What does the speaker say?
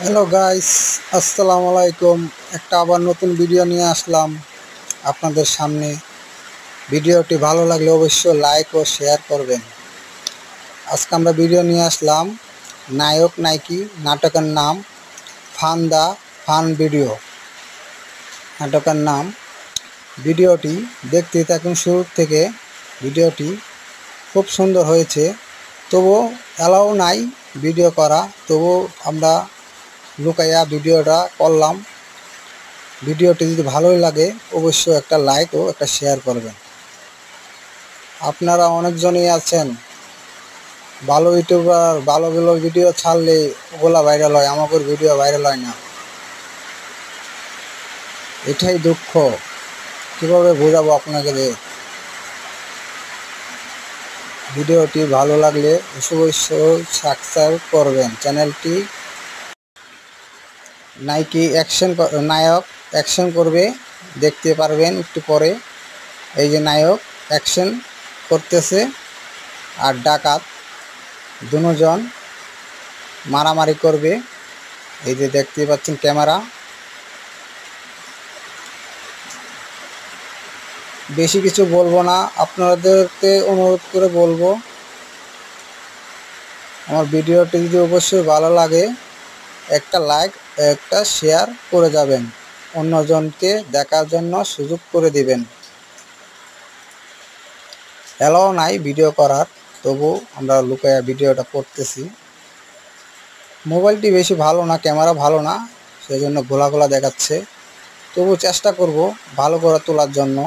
Hello guys, আসসালামু আলাইকুম। একটা আবার নতুন ভিডিও নিয়ে আসলাম আপনাদের সামনে। ভিডিওটি ভালো লাগলে অবশ্যই লাইক ও শেয়ার করবেন। আজকে আমরা ভিডিও নিয়ে আসলাম নায়ক নায়িকা নাটকের নাম ফান দা ফান ভিডিও। নাটকের নাম। ভিডিওটি দেখতে থাকুন শুরু থেকে। ভিডিওটি খুব সুন্দর হয়েছে, তবুও অ্যালাউ নাই ভিডিও করা, তবু আমরা লুকাইয়া ভিডিওটা করলাম। ভিডিওটি যদি ভালোই লাগে অবশ্যই একটা লাইক ও একটা শেয়ার করবেন। আপনারা অনেকজনই আছেন ভালো ইউটিউবার, ভালো ভালো ভিডিও ছাড়লে ওগুলা ভাইরাল হয়, আমাদের ভিডিও ভাইরাল হয় না। এটাই দুঃখ। কীভাবে বোঝাবো আপনাকে যে ভিডিওটি ভালো লাগলে অবশ্যই সাবস্ক্রাইব করবেন চ্যানেলটি। নায়ক অ্যাকশন করবে, দেখতে পারবেন একটু পরে। এই যে নায়ক অ্যাকশন করতেছে আর ডাকাত দুজন মারামারি করবে। এই যে দেখতে পাচ্ছেন ক্যামেরা। বেশি কিছু বলবো না, আপনাদেরকে অনুরোধ করে বলবো আমার ভিডিওটি যদি অবশ্যই ভালো লাগে একটা লাইক একটা শেয়ার করে যাবেন, অন্যজনকে দেখার জন্য সুযোগ করে দিবেন। অ্যালাউ নাই ভিডিও করার, তবু আমরা লুকায়া ভিডিওটা করতেছি। মোবাইলটি বেশি ভালো না, ক্যামেরা ভালো না, সেই জন্য ঘোলা ঘোলা দেখাচ্ছে। তবু চেষ্টা করব ভালো করে তোলার জন্য।